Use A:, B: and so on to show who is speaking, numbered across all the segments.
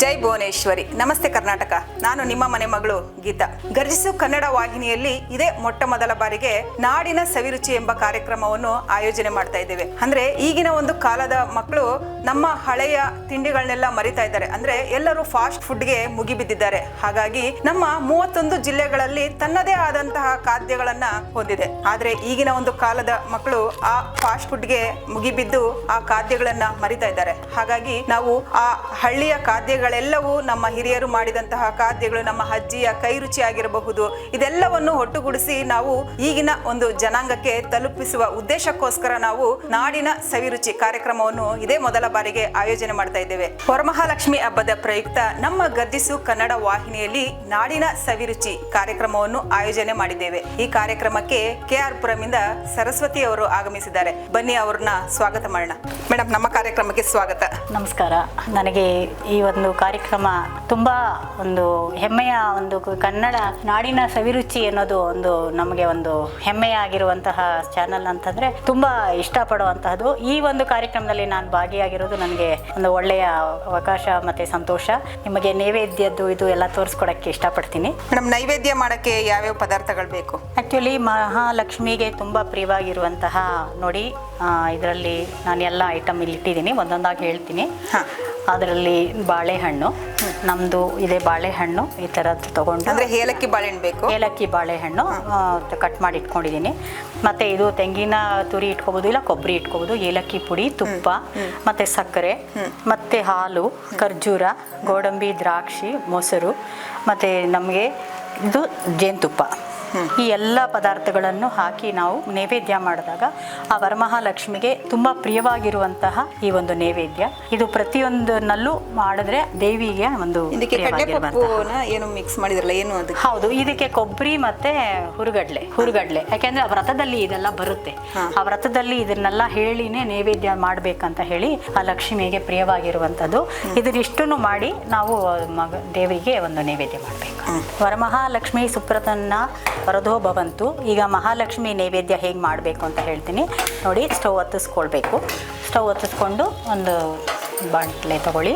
A: ಜೈ ಭುವನೇಶ್ವರಿ. ನಮಸ್ತೆ ಕರ್ನಾಟಕ. ನಾನು ನಿಮ್ಮ ಮನೆ ಮಗಳು ಗೀತಾ. ಗರ್ಜಿಸು ಕನ್ನಡ ವಾಹಿನಿಯಲ್ಲಿ ಇದೇ ಮೊಟ್ಟ ಮೊದಲ ಬಾರಿಗೆ ನಾಡಿನ ಸವಿರುಚಿ ಎಂಬ ಕಾರ್ಯಕ್ರಮವನ್ನು ಆಯೋಜನೆ ಮಾಡ್ತಾ ಇದ್ದೇವೆ. ಅಂದ್ರೆ ಈಗಿನ ಒಂದು ಕಾಲದ ಮಕ್ಕಳು ನಮ್ಮ ಹಳೆಯ ತಿಂಡಿಗಳನ್ನೆಲ್ಲ ಮರಿತಾ ಇದ್ದಾರೆ. ಅಂದ್ರೆ ಎಲ್ಲರೂ ಫಾಸ್ಟ್ ಫುಡ್ಗೆ ಮುಗಿಬಿದ್ದಿದ್ದಾರೆ. ಹಾಗಾಗಿ ನಮ್ಮ 31 ಜಿಲ್ಲೆಗಳಲ್ಲಿ ತನ್ನದೇ ಆದಂತಹ ಖಾದ್ಯಗಳನ್ನ ಹೊಂದಿದೆ. ಆದ್ರೆ ಈಗಿನ ಒಂದು ಕಾಲದ ಮಕ್ಕಳು ಆ ಫಾಸ್ಟ್ ಫುಡ್ಗೆ ಮುಗಿಬಿದ್ದು ಆ ಖಾದ್ಯಗಳನ್ನ ಮರಿತಾ ಇದ್ದಾರೆ. ಹಾಗಾಗಿ ನಾವು ಆ ಹಳ್ಳಿಯ ಖಾದ್ಯಗಳೆಲ್ಲವೂ ನಮ್ಮ ಹಿರಿಯರು ಮಾಡಿದಂತಹ ಖಾದ್ಯಗಳು, ನಮ್ಮ ಅಜ್ಜಿಯ ಕೈ ರುಚಿ ಆಗಿರಬಹುದು, ಇದೆಲ್ಲವನ್ನು ಒಟ್ಟುಗೂಡಿಸಿ ನಾವು ಈಗಿನ ಒಂದು ಜನಾಂಗಕ್ಕೆ ತಲುಪಿಸುವ ಉದ್ದೇಶಕ್ಕೋಸ್ಕರ ನಾವು ನಾಡಿನ ಸವಿರುಚಿ ಕಾರ್ಯಕ್ರಮವನ್ನು ಇದೇ ಮೊದಲ ಬಾರಿಗೆ ಆಯೋಜನೆ ಮಾಡ್ತಾ ಇದ್ದೇವೆ. ವರಮಹಾಲಕ್ಷ್ಮಿ ಹಬ್ಬದ ಪ್ರಯುಕ್ತ ನಮ್ಮ ಗರ್ಜಿಸು ಕನ್ನಡ ವಾಹಿನಿಯಲ್ಲಿ ನಾಡಿನ ಸವಿರುಚಿ ಕಾರ್ಯಕ್ರಮವನ್ನು ಆಯೋಜನೆ ಮಾಡಿದ್ದೇವೆ. ಈ ಕಾರ್ಯಕ್ರಮಕ್ಕೆ ಕೆಆರ್ ಪುರಮಿಂದ ಸರಸ್ವತಿ ಅವರು ಆಗಮಿಸಿದ್ದಾರೆ. ಬನ್ನಿ ಅವ್ರನ್ನ ಸ್ವಾಗತ ಮಾಡೋಣ. ಮೇಡಮ್, ನಮ್ಮ ಕಾರ್ಯಕ್ರಮಕ್ಕೆ ಸ್ವಾಗತ.
B: ನಮಸ್ಕಾರ. ನನಗೆ ಈ ಒಂದು ಕಾರ್ಯಕ್ರಮ ತುಂಬ ಒಂದು ಹೆಮ್ಮೆಯ ಒಂದು ಕನ್ನಡ ನಾಡಿನ ಸವಿರುಚಿ ಅನ್ನೋದು ಒಂದು ನಮಗೆ ಒಂದು ಹೆಮ್ಮೆಯಾಗಿರುವಂತಹ ಚಾನಲ್ ಅಂತಂದ್ರೆ ತುಂಬಾ ಇಷ್ಟಪಡುವಂತಹದ್ದು. ಈ ಒಂದು ಕಾರ್ಯಕ್ರಮದಲ್ಲಿ ನಾನು ಭಾಗಿಯಾಗಿರೋದು ನನಗೆ ಒಂದು ಒಳ್ಳೆಯ ಅವಕಾಶ ಮತ್ತೆ ಸಂತೋಷ. ನಿಮಗೆ ನೈವೇದ್ಯದ್ದು ಇದು ಎಲ್ಲ ತೋರಿಸ್ಕೊಡಕ್ಕೆ ಇಷ್ಟಪಡ್ತೀನಿ.
A: ಮೇಡಮ್, ನೈವೇದ್ಯ ಮಾಡಕ್ಕೆ ಯಾವ್ಯಾವ ಪದಾರ್ಥಗಳು ಬೇಕು?
B: ಆಕ್ಚುಲಿ ಮಹಾಲಕ್ಷ್ಮಿಗೆ ತುಂಬಾ ಪ್ರಿಯವಾಗಿರುವಂತಹ ನೋಡಿ, ಇದರಲ್ಲಿ ನಾನು ಎಲ್ಲ ಐಟಮ್ ಇಲ್ಲಿ ಇಟ್ಟಿದ್ದೀನಿ, ಒಂದೊಂದಾಗಿ ಹೇಳ್ತೀನಿ. ಅದರಲ್ಲಿ ಬಾಳೆಹಣ್ಣು, ನಮ್ದು ಇದೆ ಬಾಳೆಹಣ್ಣು ಈ ಥರದ್ದು ತಗೊಂಡು,
A: ಅಂದ್ರೆ ಏಲಕ್ಕಿ ಬಾಳೆಹಣ್ಣು ಬೇಕು.
B: ಏಲಕ್ಕಿ ಬಾಳೆಹಣ್ಣು ಕಟ್ ಮಾಡಿ ಇಟ್ಕೊಂಡಿದ್ದೀನಿ. ಮತ್ತೆ ಇದು ತೆಂಗಿನ ತುರಿ ಇಟ್ಕೋಬಹುದು, ಇಲ್ಲ ಕೊಬ್ಬರಿ ಇಟ್ಕೋಬಹುದು, ಏಲಕ್ಕಿ ಪುಡಿ, ತುಪ್ಪ, ಮತ್ತೆ ಸಕ್ಕರೆ, ಮತ್ತೆ ಹಾಲು, ಖರ್ಜೂರ, ಗೋಡಂಬಿ, ದ್ರಾಕ್ಷಿ, ಮೊಸರು, ಮತ್ತೆ ನಮಗೆ ಇದು ಜೇನುತುಪ್ಪ. ಈ ಎಲ್ಲ ಪದಾರ್ಥಗಳನ್ನು ಹಾಕಿ ನಾವು ನೈವೇದ್ಯ ಮಾಡಿದಾಗ ಆ ವರಮಹಾಲಕ್ಷ್ಮಿಗೆ ತುಂಬಾ ಪ್ರಿಯವಾಗಿರುವಂತಹ ಈ ಒಂದು ನೈವೇದ್ಯ ಇದು ಪ್ರತಿಯೊಂದನ್ನಲ್ಲೂ ಮಾಡಿದ್ರೆ ದೇವಿಗೆ ಒಂದು
A: ಏನು ಮಿಕ್ಸ್ ಮಾಡಿದ್ರಲ್ಲ, ಏನು ಅದು?
B: ಹೌದು, ಇದಕ್ಕೆ ಕೊಬ್ಬರಿ ಮತ್ತೆ ಹುರುಗಡ್ಲೆ ಯಾಕೆಂದ್ರೆ ಆ ವ್ರತದಲ್ಲಿ ಇದೆಲ್ಲ ಬರುತ್ತೆ. ಆ ವ್ರತದಲ್ಲಿ ಇದನ್ನೆಲ್ಲ ಹೇಳಿನೇ ನೈವೇದ್ಯ ಮಾಡ್ಬೇಕಂತ ಹೇಳಿ ಆ ಲಕ್ಷ್ಮಿಗೆ ಪ್ರಿಯವಾಗಿರುವಂತದ್ದು. ಇದನ್ನಿಷ್ಟನ್ನು ಮಾಡಿ ನಾವು ದೇವಿಗೆ ಒಂದು ನೈವೇದ್ಯ ಮಾಡ್ಬೇಕು. ವರಮಹಾಲಕ್ಷ್ಮಿ ಸುಪ್ರತನ್ನ ವರದೋ ಭವಂತು. ಈಗ ಮಹಾಲಕ್ಷ್ಮಿ ನೈವೇದ್ಯ ಹೇಗೆ ಮಾಡಬೇಕು ಅಂತ ಹೇಳ್ತೀನಿ ನೋಡಿ. ಸ್ಟವ್ ಹತ್ತಿಸ್ಕೊಳ್ಬೇಕು. ಸ್ಟವ್ ಹತ್ತಿಸ್ಕೊಂಡು ಒಂದು ಬಾಣಲೆ ತಗೊಳ್ಳಿ.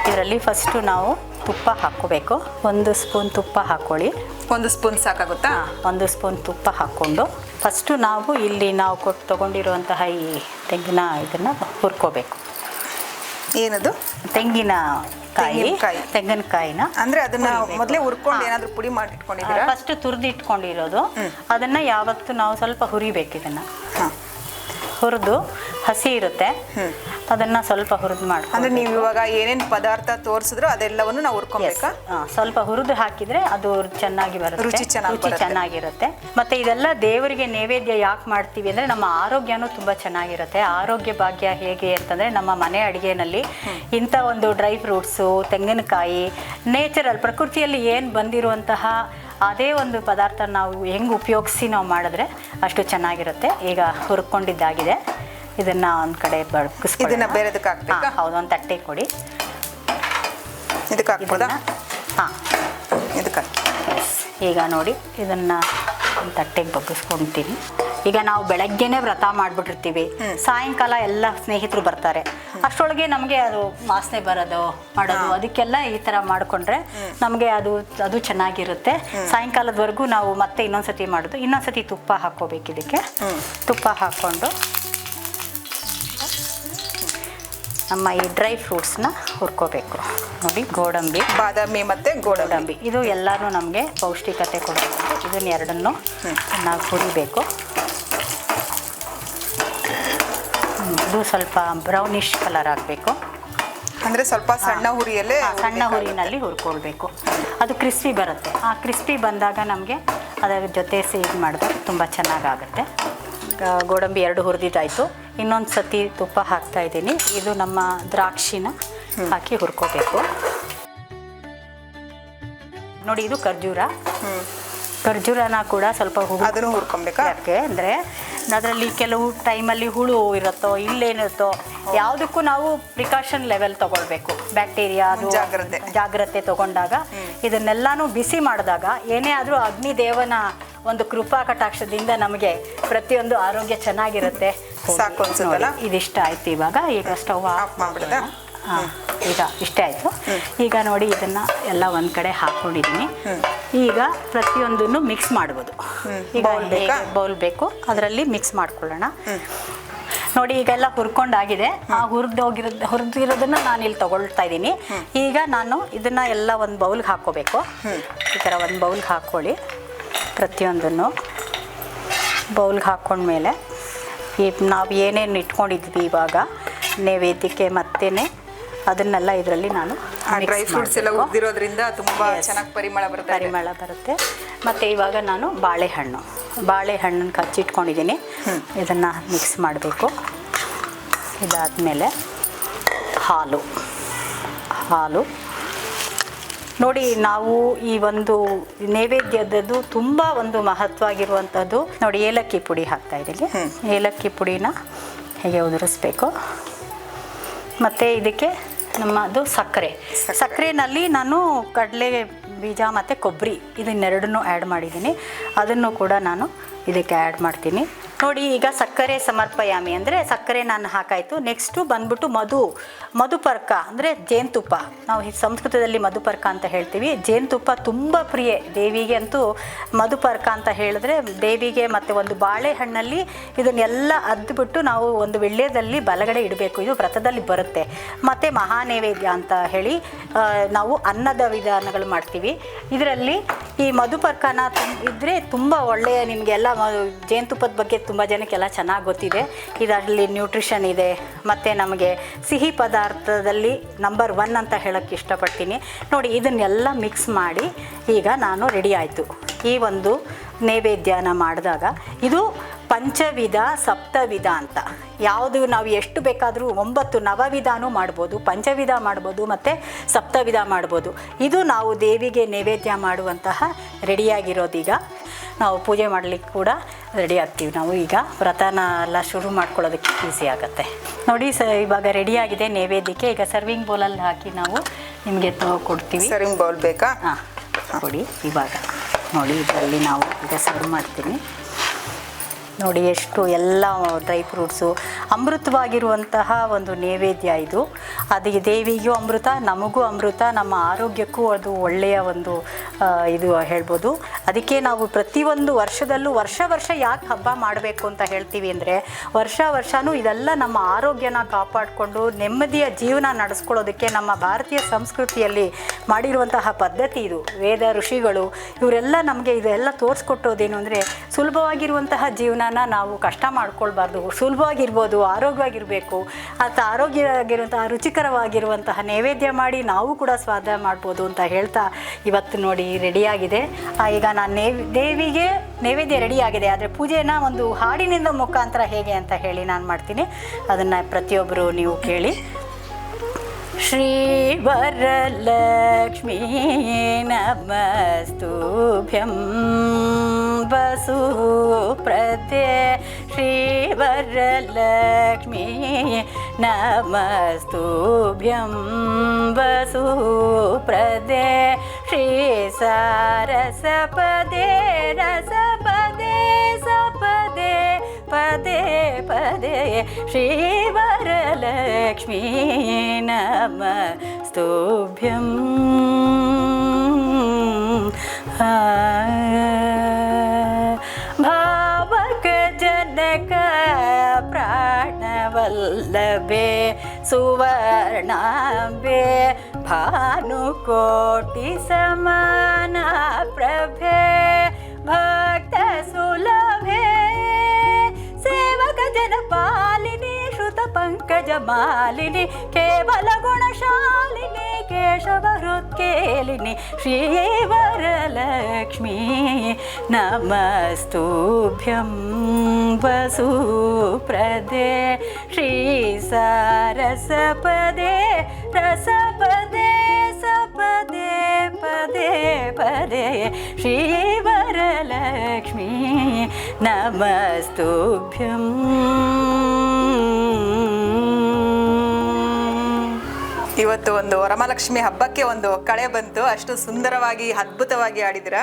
B: ಇದರಲ್ಲಿ ಫಸ್ಟು ನಾವು ತುಪ್ಪ ಹಾಕ್ಕೋಬೇಕು. 1 ಸ್ಪೂನ್ ತುಪ್ಪ ಹಾಕ್ಕೊಳ್ಳಿ.
A: 1 ಸ್ಪೂನ್ ಸಾಕಾಗುತ್ತಾ?
B: 1 ಸ್ಪೂನ್ ತುಪ್ಪ ಹಾಕ್ಕೊಂಡು ಫಸ್ಟು ನಾವು ಇಲ್ಲಿ ನಾವು ತಗೊಂಡಿರುವಂತಹ ಈ ಇದನ್ನು ಹುರ್ಕೋಬೇಕು.
A: ಏನದು?
B: ತೆಂಗಿನಕಾಯಿನ
A: ಅಂದ್ರೆ ಅದನ್ನ ಮೊದಲೇ ಹುರ್ಕೊಂಡು ಏನಾದ್ರೂ ಪುಡಿ ಮಾಡಿ ಇಟ್ಕೊಂಡಿದ್ದೀರಾ?
B: ಫಸ್ಟ್ ತುರ್ದು ಇಟ್ಕೊಂಡಿರೋದು. ಅದನ್ನ ಯಾವತ್ತು ನಾವು ಸ್ವಲ್ಪ ಹುರಿಬೇಕು. ಇದನ್ನ ಹುರಿದು ಹಸಿ ಇರುತ್ತೆ, ಅದನ್ನ ಸ್ವಲ್ಪ ಹುರಿದು ಮಾಡಿ.
A: ಅಂದ್ರೆ ನೀವು ಇವಾಗ ಏನೇನ್ ಪದಾರ್ಥ ತೋರಿಸಿದ್ರು ಅದೆಲ್ಲವನ್ನು ನಾವು ಹುರ್ಕೊಬೇಕಾ?
B: ಸ್ವಲ್ಪ ಹುರಿದು ಹಾಕಿದ್ರೆ ಅದು ಚೆನ್ನಾಗಿ ಬರುತ್ತೆ, ರುಚಿ ಚೆನ್ನಾಗಿರುತ್ತೆ. ಮತ್ತೆ ಇದೆಲ್ಲ ದೇವರಿಗೆ ನೈವೇದ್ಯ ಯಾಕೆ ಮಾಡ್ತೀವಿ ಅಂದ್ರೆ ನಮ್ಮ ಆರೋಗ್ಯನೂ ತುಂಬಾ ಚೆನ್ನಾಗಿರುತ್ತೆ. ಆರೋಗ್ಯ ಭಾಗ್ಯ ಹೇಗೆ ಅಂತಂದ್ರೆ ನಮ್ಮ ಮನೆ ಅಡಿಗೆನಲ್ಲಿ ಇಂಥ ಒಂದು ಡ್ರೈ ಫ್ರೂಟ್ಸು, ತೆಂಗಿನಕಾಯಿ, ನೇಚರಲ್ ಪ್ರಕೃತಿಯಲ್ಲಿ ಏನು ಬಂದಿರುವಂತಹ ಅದೇ ಒಂದು ಪದಾರ್ಥ ನಾವು ಹೆಂಗೆ ಉಪಯೋಗಿಸಿ ನಾವು ಮಾಡಿದ್ರೆ ಅಷ್ಟು ಚೆನ್ನಾಗಿರುತ್ತೆ. ಈಗ ಹುರ್ಕೊಂಡಿದ್ದಾಗಿದೆ, ಇದನ್ನ ಒಂದು ಕಡೆ
A: ಇದನ್ನ ಬೇರೆದಕ್ಕೆ ಹಾಕ್ಬೇಕಾ?
B: ಹೌದು, ಒಂದು ತಟ್ಟೆ ಕೊಡಿ.
A: ಇದಕ್ಕೆ ಹಾಕ್ಬೋದಾ?
B: ಹಾಂ,
A: ಇದಕ್ಕೆ
B: ಈಗ ನೋಡಿ ಇದನ್ನ ಒಂದು ತಟ್ಟೆಗೆ ಬಗ್ಗಿಸ್ಕೊಳ್ತೀನಿ. ಈಗ ನಾವು ಬೆಳಗ್ಗೆನೆ ವ್ರತ ಮಾಡ್ಬಿಟ್ಟಿರ್ತೀವಿ, ಸಾಯಂಕಾಲ ಎಲ್ಲ ಸ್ನೇಹಿತರು ಬರ್ತಾರೆ, ಅಷ್ಟರೊಳಗೆ ನಮಗೆ ಅದು ವಾಸನೆ ಮಾಡೋದು ಅದಕ್ಕೆಲ್ಲ ಈ ಥರ ಮಾಡಿಕೊಂಡ್ರೆ ನಮಗೆ ಅದು ಚೆನ್ನಾಗಿರುತ್ತೆ. ಸಾಯಂಕಾಲದವರೆಗೂ ನಾವು ಮತ್ತೆ ಇನ್ನೊಂದ್ಸತಿ ಮಾಡೋದು. ಇನ್ನೊಂದ್ಸತಿ ತುಪ್ಪ ಹಾಕ್ಕೋಬೇಕು. ಇದಕ್ಕೆ ತುಪ್ಪ ಹಾಕ್ಕೊಂಡು ನಮ್ಮ ಈ ಡ್ರೈ ಫ್ರೂಟ್ಸ್ನ ಹುರ್ಕೋಬೇಕು. ನೋಡಿ, ಗೋಡಂಬಿ,
A: ಬಾದಾಮಿ ಮತ್ತು ಗೋಡಂಬಿ
B: ಇದು ಎಲ್ಲನೂ ನಮಗೆ ಪೌಷ್ಟಿಕತೆ ಕೊಡಬೇಕು. ಇದನ್ನ ಎರಡನ್ನು ನಾವು ಹುರಿಬೇಕು. ಇದು ಸ್ವಲ್ಪ ಬ್ರೌನಿಶ್ ಕಲರ್ ಆಗಬೇಕು.
A: ಅಂದರೆ ಸ್ವಲ್ಪ ಸಣ್ಣ
B: ಹುರಿನಲ್ಲಿ ಹುರ್ಕೊಳ್ಬೇಕು. ಅದು ಕ್ರಿಸ್ಪಿ ಬರುತ್ತೆ. ಆ ಕ್ರಿಸ್ಪಿ ಬಂದಾಗ ನಮಗೆ ಅದರ ಜೊತೆ ಸೇರಿ ಮಾಡಿದ್ರೆ ತುಂಬ ಚೆನ್ನಾಗಾಗುತ್ತೆ. ಗೋಡಂಬಿ 2 ಹುರಿದಿದ್ದಾಯಿತು. ಇನ್ನೊಂದು ಸತಿ ತುಪ್ಪ ಹಾಕ್ತಾ ಇದ್ದೀನಿ. ಇದು ನಮ್ಮ ದ್ರಾಕ್ಷಿನ ಹಾಕಿ ಹುರ್ಕೋಬೇಕು. ನೋಡಿ, ಇದು ಖರ್ಜೂರನ ಕೂಡ ಸ್ವಲ್ಪ
A: ಅದನ್ನು ಹುರ್ಕೊಬೇಕಾ?
B: ಯಾಕೆ ಅಂದರೆ ಅದರಲ್ಲಿ ಕೆಲವು ಟೈಮಲ್ಲಿ ಹುಳು ಇರುತ್ತೋ ಇಲ್ಲೇನಿರುತ್ತೋ ಯಾವುದಕ್ಕೂ ನಾವು ಪ್ರಿಕಾಷನ್ ಲೆವೆಲ್ ತಗೊಳ್ಬೇಕು. ಬ್ಯಾಕ್ಟೀರಿಯಾ ಅದು ಜಾಗ್ರತೆ ತಗೊಂಡಾಗ ಇದನ್ನೆಲ್ಲಾನು ಬಿಸಿ ಮಾಡಿದಾಗ ಏನೇ ಆದರೂ ಅಗ್ನಿದೇವನ ಒಂದು ಕೃಪಾ ಕಟಾಕ್ಷದಿಂದ ನಮಗೆ ಪ್ರತಿಯೊಂದು ಆರೋಗ್ಯ ಚೆನ್ನಾಗಿರುತ್ತೆ.
A: ಸಾಕು ಅನ್ಸುತ್ತಲ್ಲ?
B: ಇದಿಷ್ಟ ಆಯ್ತು. ಈಗ ಸ್ಟವ್ ಆಫ್ ಮಾಡ್ಬಿಡೋದಾ? ಈಗ ಇಷ್ಟೇ ಆಯಿತು. ಈಗ ನೋಡಿ ಇದನ್ನು ಎಲ್ಲ ಒಂದು ಕಡೆ ಹಾಕ್ಕೊಂಡಿದ್ದೀನಿ. ಈಗ ಪ್ರತಿಯೊಂದನ್ನು ಮಿಕ್ಸ್ ಮಾಡ್ಬೋದು. ಈಗ ಬೌಲ್ ಬೇಕು, ಅದರಲ್ಲಿ ಮಿಕ್ಸ್ ಮಾಡ್ಕೊಳ್ಳೋಣ. ನೋಡಿ ಈಗೆಲ್ಲ ಹುರ್ಕೊಂಡಾಗಿದೆ. ಆ ಹುರಿದಿರೋದನ್ನ ನಾನು ಇಲ್ಲಿ ತಗೊಳ್ತಾ ಇದ್ದೀನಿ. ಈಗ ನಾನು ಇದನ್ನು ಎಲ್ಲ ಒಂದು ಬೌಲ್ಗೆ ಹಾಕ್ಕೋಬೇಕು. ಈ ಥರ ಒಂದು ಬೌಲ್ಗೆ ಹಾಕ್ಕೊಳ್ಳಿ. ಪ್ರತಿಯೊಂದನ್ನು ಬೌಲ್ಗೆ ಹಾಕ್ಕೊಂಡ್ಮೇಲೆ ಈ ನಾವು ಏನೇನು ಇಟ್ಕೊಂಡಿದ್ವಿ ಇವಾಗ ನೈವೇದ್ಯಕ್ಕೆ ಮತ್ತೇನೆ ಅದನ್ನೆಲ್ಲ ಇದರಲ್ಲಿ ನಾನು
A: ಡ್ರೈ ಫ್ರೂಟ್ಸ್ ಎಲ್ಲ ಉದ್ದಿರೋದ್ರಿಂದ ತುಂಬ ಚೆನ್ನಾಗಿ ಪರಿಮಳ
B: ಬರುತ್ತೆ. ಮತ್ತು ಇವಾಗ ನಾನು ಬಾಳೆಹಣ್ಣನ್ನು ಕಚ್ಚಿಟ್ಕೊಂಡಿದ್ದೀನಿ. ಇದನ್ನು ಮಿಕ್ಸ್ ಮಾಡಬೇಕು. ಇದಾದಮೇಲೆ ಹಾಲು ನೋಡಿ, ನಾವು ಈ ಒಂದು ನೈವೇದ್ಯದ್ದು ತುಂಬ ಒಂದು ಮಹತ್ವವಾಗಿರುವಂಥದ್ದು ನೋಡಿ, ಏಲಕ್ಕಿ ಪುಡಿ ಹಾಕ್ತಾ ಇದ್ದೀನಿ. ಏಲಕ್ಕಿ ಪುಡಿನ ಹೇಗೆ ಉದುರಿಸ್ಬೇಕು. ಮತ್ತು ಇದಕ್ಕೆ ನಮ್ಮದು ಸಕ್ಕರೆನಲ್ಲಿ ನಾನು ಕಡಲೆ ಬೀಜ ಮತ್ತು ಕೊಬ್ಬರಿ ಇದನ್ನೆರಡನ್ನೂ ಆ್ಯಡ್ ಮಾಡಿದ್ದೀನಿ. ಅದನ್ನು ಕೂಡ ನಾನು ಇದಕ್ಕೆ ಆ್ಯಡ್ ಮಾಡ್ತೀನಿ. ನೋಡಿ ಈಗ ಸಕ್ಕರೆ ಸಮರ್ಪಯಾಮಿ ಅಂದರೆ ಸಕ್ಕರೆ ನಾನು ಹಾಕಾಯಿತು. ನೆಕ್ಸ್ಟು ಬಂದ್ಬಿಟ್ಟು ಮಧುಪರ್ಕ ಅಂದರೆ ಜೇನುತುಪ್ಪ. ನಾವು ಸಂಸ್ಕೃತದಲ್ಲಿ ಮಧುಪರ್ಕ ಅಂತ ಹೇಳ್ತೀವಿ. ಜೇನುತುಪ್ಪ ತುಂಬ ಪ್ರಿಯೆ ದೇವಿಗೆ ಅಂತೂ. ಮಧುಪರ್ಕ ಅಂತ ಹೇಳಿದ್ರೆ ದೇವಿಗೆ ಮತ್ತು ಒಂದು ಬಾಳೆಹಣ್ಣಲ್ಲಿ ಇದನ್ನೆಲ್ಲ ಅದ್ಬಿಟ್ಟು ನಾವು ಒಂದು ವಿಳ್ಯದಲ್ಲಿ ಬಲಗಡೆ ಇಡಬೇಕು. ಇದು ವ್ರತದಲ್ಲಿ ಬರುತ್ತೆ. ಮತ್ತು ಮಹಾನೈವೇದ್ಯ ಅಂತ ಹೇಳಿ ನಾವು ಅನ್ನದ ವಿಧಾನಗಳು ಮಾಡ್ತೀವಿ. ಇದರಲ್ಲಿ ಈ ಮಧುಪರ್ಕನ ಇದ್ದರೆ ತುಂಬ ಒಳ್ಳೆಯ, ನಿಮಗೆಲ್ಲ ಜೇನುತುಪ್ಪದ ಬಗ್ಗೆ ತುಂಬ ಜನಕ್ಕೆಲ್ಲ ಚೆನ್ನಾಗಿ ಗೊತ್ತಿದೆ. ಇದರಲ್ಲಿ ನ್ಯೂಟ್ರಿಷನ್ ಇದೆ. ಮತ್ತು ನಮಗೆ ಸಿಹಿ ಪದಾರ್ಥದಲ್ಲಿ ನಂಬರ್ 1 ಅಂತ ಹೇಳೋಕ್ಕೆ ಇಷ್ಟಪಡ್ತೀನಿ. ನೋಡಿ ಇದನ್ನೆಲ್ಲ ಮಿಕ್ಸ್ ಮಾಡಿ ಈಗ ನಾನು ರೆಡಿ ಆಯಿತು. ಈ ಒಂದು ನೈವೇದ್ಯನ ಮಾಡಿದಾಗ ಇದು ಪಂಚವಿಧ ಸಪ್ತವಿಧ ಅಂತ ಯಾವುದು ನಾವು ಎಷ್ಟು ಬೇಕಾದರೂ 9 ನವವಿಧಾನೂ ಮಾಡ್ಬೋದು, ಪಂಚವಿಧ ಮಾಡ್ಬೋದು ಮತ್ತು ಸಪ್ತವಿಧ ಮಾಡ್ಬೋದು. ಇದು ನಾವು ದೇವಿಗೆ ನೈವೇದ್ಯ ಮಾಡುವಂತಹ ರೆಡಿಯಾಗಿರೋದೀಗ ನಾವು ಪೂಜೆ ಮಾಡಲಿಕ್ಕೆ ಕೂಡ ರೆಡಿ ಆಗ್ತೀವಿ. ನಾವು ಈಗ ವ್ರತನ ಎಲ್ಲ ಶುರು ಮಾಡ್ಕೊಳ್ಳೋದಕ್ಕೆ ಈಸಿ ಆಗುತ್ತೆ. ನೋಡಿ ಇವಾಗ ರೆಡಿಯಾಗಿದೆ ನೈವೇದ್ಯಕ್ಕೆ. ಈಗ ಸರ್ವಿಂಗ್ ಬೌಲಲ್ಲಿ ಹಾಕಿ ನಾವು ನಿಮಗೆ ಕೊಡ್ತೀವಿ.
A: ಸರ್ವಿಂಗ್ ಬೌಲ್ ಬೇಕಾ?
B: ಹಾಂ ಕೊಡಿ. ಇವಾಗ ನೋಡಿ ಇದರಲ್ಲಿ ನಾವು ಈಗ ಸರ್ವ್ ಮಾಡ್ತೀನಿ. ನೋಡಿ ಎಷ್ಟು ಎಲ್ಲ ಡ್ರೈ ಫ್ರೂಟ್ಸು ಅಮೃತವಾಗಿರುವಂತಹ ಒಂದು ನೈವೇದ್ಯ ಇದು. ಅದು ದೇವಿಗೂ ಅಮೃತ, ನಮಗೂ ಅಮೃತ, ನಮ್ಮ ಆರೋಗ್ಯಕ್ಕೂ ಅದು ಒಳ್ಳೆಯ ಒಂದು ಇದು ಹೇಳ್ಬೋದು. ಅದಕ್ಕೆ ನಾವು ಪ್ರತಿಯೊಂದು ವರ್ಷದಲ್ಲೂ ವರ್ಷ ಯಾಕೆ ಹಬ್ಬ ಮಾಡಬೇಕು ಅಂತ ಹೇಳ್ತೀವಿ ಅಂದರೆ ವರ್ಷವೂ ಇದೆಲ್ಲ ನಮ್ಮ ಆರೋಗ್ಯನ ಕಾಪಾಡಿಕೊಂಡು ನೆಮ್ಮದಿಯ ಜೀವನ ನಡೆಸ್ಕೊಳ್ಳೋದಕ್ಕೆ ನಮ್ಮ ಭಾರತೀಯ ಸಂಸ್ಕೃತಿಯಲ್ಲಿ ಮಾಡಿರುವಂತಹ ಪದ್ಧತಿ ಇದು. ವೇದ ಋಷಿಗಳು ಇವರೆಲ್ಲ ನಮಗೆ ಇದೆಲ್ಲ ತೋರಿಸ್ಕೊಟ್ಟೋದೇನು ಅಂದರೆ ಸುಲಭವಾಗಿರುವಂತಹ ಜೀವನ ನಾವು ಕಷ್ಟ ಮಾಡ್ಕೊಳ್ಬಾರ್ದು, ಸುಲಭವಾಗಿರ್ಬೋದು, ಆರೋಗ್ಯವಾಗಿರಬೇಕು. ಅದು ಆರೋಗ್ಯವಾಗಿರುವಂತಹ ರುಚಿಕರವಾಗಿರುವಂತಹ ನೈವೇದ್ಯ ಮಾಡಿ ನಾವು ಕೂಡ ಸ್ವಾದ ಮಾಡ್ಬೋದು ಅಂತ ಹೇಳ್ತಾ ಇವತ್ತು ನೋಡಿ ರೆಡಿಯಾಗಿದೆ. ಈಗ ನಾನು ದೇವಿಗೆ ನೈವೇದ್ಯ ರೆಡಿಯಾಗಿದೆ. ಆದರೆ ಪೂಜೆನ ಒಂದು ಹಾಡಿನಿಂದ ಮುಖಾಂತರ ಹೇಗೆ ಅಂತ ಹೇಳಿ ನಾನು ಮಾಡ್ತೀನಿ. ಅದನ್ನು ಪ್ರತಿಯೊಬ್ಬರು ನೀವು ಕೇಳಿ. ಶ್ರೀವರಲಕ್ಷ್ಮೀ ನಮಸ್ತುಭ್ಯಂ ವಸುಪ್ರದೇ. ಶ್ರೀವರಲಕ್ಷ್ಮೀ ನಮಸ್ತುಭ್ಯಂ ವಸುಪ್ರದೇ. ಶ್ರೀ ಸಾರಸಪದೇ ರಸಪದೇ ಸಪದೇ ಪದೇ ಪದೇ. ಶ್ರೀವರಲಕ್ಷ್ಮೀ ನಮಸ್ತುಭ್ಯಂ. ಭಾವಕ ಜನಕ ಪ್ರಾಣವಲ್ಲಭೆ ಸುವರ್ಣಾಂಬೆ ಭಾನುಕೋಟಿ ಸಮಾನ ಪ್ರಭೆ ಭಕ್ತ ಸುಲಭೆ ಸೇವಕ ಜನಪಾಲಿನಿ ಶ್ರುತ ಪಂಕಜ ಮಾಲಿನಿ ಕೇವಲ ಗುಣಶಾಲಿನಿ ಕೇಶವ ಹೃತ್ಕೇಲಿನಿ. ಶ್ರೀವರಲಕ್ಷ್ಮೀ ನಮಸ್ತುಭ್ಯಂ ವಸುಪ್ರದೇ. ಶ್ರೀ ಸಾರಸಪದೇ ರಸಪದೇ ಸಪದೇ ಪದೇ ಪದೇ. ಶ್ರೀವರಲಕ್ಷ್ಮೀ ನಮಸ್ತುಭ್ಯಂ.
A: ಇವತ್ತು ಇವತ್ತು ಒಂದು ವರಮಹಾಲಕ್ಷ್ಮಿ ಹಬ್ಬಕ್ಕೆ ಒಂದು ಕಳೆ ಬಂತು. ಅಷ್ಟು ಸುಂದರವಾಗಿ ಅದ್ಭುತವಾಗಿ ಆಡಿದಿರ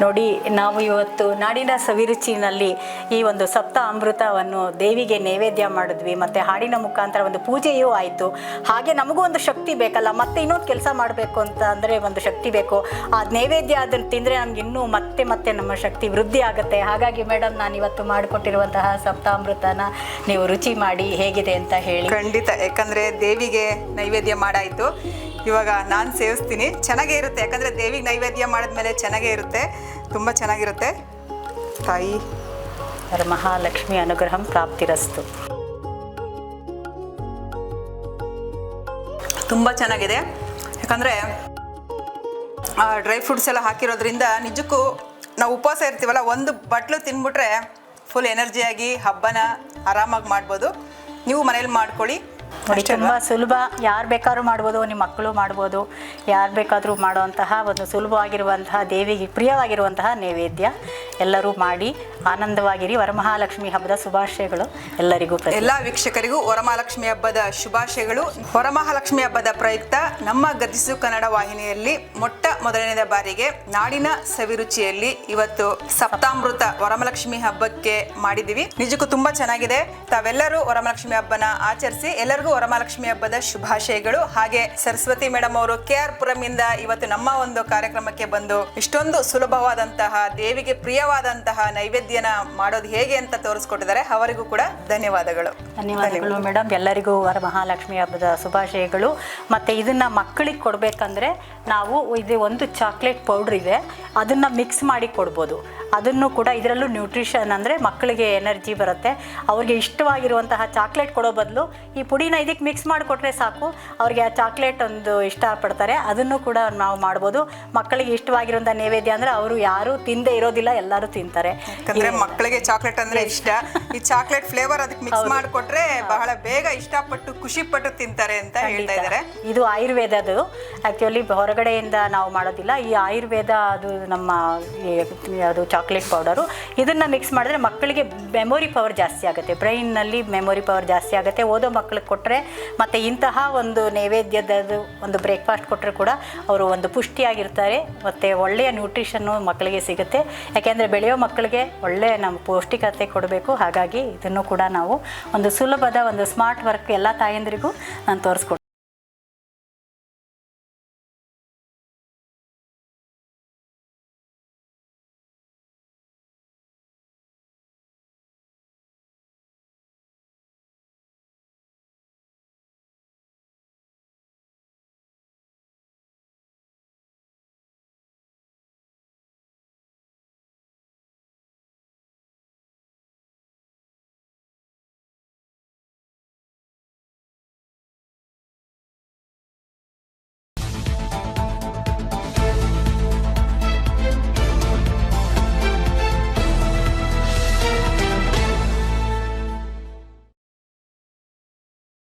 B: ನೋಡಿ. ನಾವು ಇವತ್ತು ನಾಡಿನ ಸವಿರುಚಿನಲ್ಲಿ ಈ ಒಂದು ಸಪ್ತ ಅಮೃತವನ್ನು ದೇವಿಗೆ ನೈವೇದ್ಯ ಮಾಡಿದ್ವಿ, ಮತ್ತು ಹಾಡಿನ ಮುಖಾಂತರ ಒಂದು ಪೂಜೆಯೂ ಆಯಿತು. ಹಾಗೆ ನಮಗೂ ಒಂದು ಶಕ್ತಿ ಬೇಕಲ್ಲ, ಮತ್ತೆ ಇನ್ನೊಂದು ಕೆಲಸ ಮಾಡಬೇಕು ಅಂತ ಅಂದರೆ ಒಂದು ಶಕ್ತಿ ಬೇಕು. ಆ ನೈವೇದ್ಯ ಅದನ್ನು ತಿಂದರೆ ನಮ್ಗೆ ಇನ್ನೂ ಮತ್ತೆ ಮತ್ತೆ ನಮ್ಮ ಶಕ್ತಿ ವೃದ್ಧಿ ಆಗುತ್ತೆ. ಹಾಗಾಗಿ ಮೇಡಮ್, ನಾನು ಇವತ್ತು ಮಾಡಿಕೊಟ್ಟಿರುವಂತಹ ಸಪ್ತಾಮೃತನ ನೀವು ರುಚಿ ಮಾಡಿ ಹೇಗಿದೆ ಅಂತ ಹೇಳಿ.
A: ಖಂಡಿತ, ಯಾಕಂದರೆ ದೇವಿಗೆ ನೈವೇದ್ಯ ಮಾಡಾಯಿತು. ಇವಾಗ ನಾನು ಸೇವಿಸ್ತೀನಿ. ಚೆನ್ನಾಗೇ ಇರುತ್ತೆ, ಯಾಕಂದರೆ ದೇವಿಗೆ ನೈವೇದ್ಯ ಮಾಡಿದ್ಮೇಲೆ ಚೆನ್ನಾಗೇ ಇರುತ್ತೆ, ತುಂಬ ಚೆನ್ನಾಗಿರುತ್ತೆ. ತಾಯಿ
B: ವರಮಹಾಲಕ್ಷ್ಮಿ ಅನುಗ್ರಹಂ ಪ್ರಾಪ್ತಿರಸ್ತು.
A: ತುಂಬ ಚೆನ್ನಾಗಿದೆ, ಯಾಕಂದರೆ ಡ್ರೈ ಫ್ರೂಟ್ಸ್ ಎಲ್ಲ ಹಾಕಿರೋದ್ರಿಂದ ನಿಜಕ್ಕೂ ನಾವು ಉಪವಾಸ ಇರ್ತೀವಲ್ಲ, ಒಂದು ಬಟ್ಲು ತಿಂದ್ಬಿಟ್ರೆ ಫುಲ್ ಎನರ್ಜಿಯಾಗಿ ಹಬ್ಬನ ಆರಾಮಾಗಿ ಮಾಡ್ಬೋದು. ನೀವು ಮನೇಲಿ ಮಾಡ್ಕೊಳ್ಳಿ.
B: ನೋಡಿ, ತುಂಬ ಸುಲಭ, ಯಾರು ಬೇಕಾದ್ರೂ ಮಾಡ್ಬೋದು, ನಿಮ್ಮ ಮಕ್ಕಳು ಮಾಡ್ಬೋದು, ಯಾರು ಬೇಕಾದರೂ ಮಾಡುವಂತಹ ಒಂದು ಸುಲಭವಾಗಿರುವಂತಹ ದೇವಿಗೆ ಪ್ರಿಯವಾಗಿರುವಂತಹ ನೈವೇದ್ಯ. ಎಲ್ಲರೂ ಮಾಡಿ ಆನಂದವಾಗಿರಿ. ವರಮಹಾಲಕ್ಷ್ಮಿ ಹಬ್ಬದ ಶುಭಾಶಯಗಳು ಎಲ್ಲರಿಗೂ.
A: ಎಲ್ಲ ವೀಕ್ಷಕರಿಗೂ ವರಮಹಾಲಕ್ಷ್ಮಿ ಹಬ್ಬದ ಶುಭಾಶಯಗಳು. ವರಮಹಾಲಕ್ಷ್ಮಿ ಹಬ್ಬದ ಪ್ರಯುಕ್ತ ನಮ್ಮ ಗರ್ಜಿಸು ಕನ್ನಡ ವಾಹಿನಿಯಲ್ಲಿ ಮೊಟ್ಟ ಮೊದಲನೇ ಬಾರಿಗೆ ನಾಡಿನ ಸವಿರುಚಿಯಲ್ಲಿ ಇವತ್ತು ಸಪ್ತಾಮೃತ ವರಮಹಾಲಕ್ಷ್ಮಿ ಹಬ್ಬಕ್ಕೆ ಮಾಡಿದ್ದೀವಿ. ನಿಜಕ್ಕೂ ತುಂಬ ಚೆನ್ನಾಗಿದೆ. ತಾವೆಲ್ಲರೂ ವರಮಹಾಲಕ್ಷ್ಮಿ ಹಬ್ಬನ ಆಚರಿಸಿ. ಎಲ್ಲರಿಗೂ ವರಮಹಾಲಕ್ಷ್ಮಿ ಹಬ್ಬದ ಶುಭಾಶಯಗಳು. ಹಾಗೆ ಸರಸ್ವತಿ ಮೇಡಮ್ ಅವರು KR ಪುರಂ ಇಂದ ಇವತ್ತು ನಮ್ಮ ಒಂದು ಕಾರ್ಯಕ್ರಮಕ್ಕೆ ಬಂದು ಇಷ್ಟೊಂದು ಸುಲಭವಾದಂತಹ ದೇವಿಗೆ ಪ್ರಿಯವಾದಂತಹ ನೈವೇದ್ಯನ ಮಾಡೋದು ಹೇಗೆ ಅಂತ ತೋರಿಸ್ಕೊಟ್ಟಿದ್ದಾರೆ. ಅವರಿಗೂ ಕೂಡ ಧನ್ಯವಾದಗಳು.
B: ಧನ್ಯವಾದಗಳು ಮೇಡಮ್. ಎಲ್ಲರಿಗೂ ವರಮಹಾಲಕ್ಷ್ಮಿ ಹಬ್ಬದ ಶುಭಾಶಯಗಳು. ಮತ್ತು ಇದನ್ನು ಮಕ್ಕಳಿಗೆ ಕೊಡಬೇಕಂದ್ರೆ ನಾವು ಇದು ಒಂದು ಚಾಕ್ಲೇಟ್ ಪೌಡ್ರ್ ಇದೆ, ಅದನ್ನು ಮಿಕ್ಸ್ ಮಾಡಿ ಕೊಡ್ಬೋದು. ಅದನ್ನು ಕೂಡ ಇದರಲ್ಲೂ ನ್ಯೂಟ್ರಿಷನ್ ಅಂದರೆ ಮಕ್ಕಳಿಗೆ ಎನರ್ಜಿ ಬರುತ್ತೆ. ಅವ್ರಿಗೆ ಇಷ್ಟವಾಗಿರುವಂತಹ ಚಾಕ್ಲೇಟ್ ಕೊಡೋ ಬದಲು ಈ ಪುಡಿನ ಇದಕ್ಕೆ ಮಿಕ್ಸ್ ಮಾಡಿಕೊಟ್ರೆ ಸಾಕು, ಅವ್ರಿಗೆ ಆ ಚಾಕ್ಲೇಟ್ ಒಂದು ಇಷ್ಟಪಡ್ತಾರೆ. ಅದನ್ನು ಕೂಡ ನಾವು ಮಾಡ್ಬೋದು. ಮಕ್ಕಳಿಗೆ ಇಷ್ಟವಾಗಿರುವಂಥ ನೈವೇದ್ಯ ಅಂದರೆ ಅವರು ಯಾರೂ ತಿಂದೇ ಇರೋದಿಲ್ಲ, ಎಲ್ಲರೂ ತಿಂತಾರೆ.
A: ಯಾಕಂದ್ರೆ ಮಕ್ಕಳಿಗೆ ಚಾಕ್ಲೇಟ್ ಅಂದರೆ ಇಷ್ಟ. ಈ ಚಾಕ್ಲೇಟ್ ಫ್ಲೇವರ್ ಅದಕ್ಕೆ ಮಿಕ್ಸ್ ಮಾಡಿಕೊಟ್ರೆ ಬಹಳ ಬೇಗ ಇಷ್ಟಪಟ್ಟು ಖುಷಿಪಟ್ಟು ತಿಂತಾರೆ ಅಂತ ಹೇಳ್ತಾ ಇದ್ದಾರೆ.
B: ಇದು ಆಯುರ್ವೇದದು. ಆ್ಯಕ್ಚುಲಿ ಹೊರಗಡೆಯಿಂದ ನಾವು ಮಾಡೋದಿಲ್ಲ. ಈ ಆಯುರ್ವೇದ ಅದು ನಮ್ಮ ಅದು ಚಾಕ್ಲೇಟ್ ಪೌಡರು. ಇದನ್ನು ಮಿಕ್ಸ್ ಮಾಡಿದ್ರೆ ಮಕ್ಕಳಿಗೆ ಮೆಮೊರಿ ಪವರ್ ಜಾಸ್ತಿ ಆಗುತ್ತೆ, ಬ್ರೈನ್ನಲ್ಲಿ ಮೆಮೊರಿ ಪವರ್ ಜಾಸ್ತಿ ಆಗುತ್ತೆ. ಓದೋ ಮಕ್ಕಳಿಗೆ ಕೊಟ್ಟರೆ ಮತ್ತು ಇಂತಹ ಒಂದು ನೈವೇದ್ಯದ ಒಂದು ಬ್ರೇಕ್ಫಾಸ್ಟ್ ಕೊಟ್ಟರೆ ಕೂಡ ಅವರು ಒಂದು ಪುಷ್ಟಿಯಾಗಿರ್ತಾರೆ ಮತ್ತು ಒಳ್ಳೆಯ ನ್ಯೂಟ್ರಿಷನ್ನು ಮಕ್ಕಳಿಗೆ ಸಿಗುತ್ತೆ. ಯಾಕೆಂದರೆ ಬೆಳೆಯೋ ಮಕ್ಕಳಿಗೆ ಒಳ್ಳೆಯ ನಮ್ಮ ಪೌಷ್ಟಿಕತೆ ಕೊಡಬೇಕು. ಹಾಗಾಗಿ ಇದನ್ನು ಕೂಡ ನಾವು ಒಂದು ಸುಲಭದ ಒಂದು ಸ್ಮಾರ್ಟ್ ವರ್ಕ್ ಎಲ್ಲ ತಾಯಂದಿರಿಗೂ ನಾನು ತೋರಿಸ್ಕೊಡ್ತೀನಿ.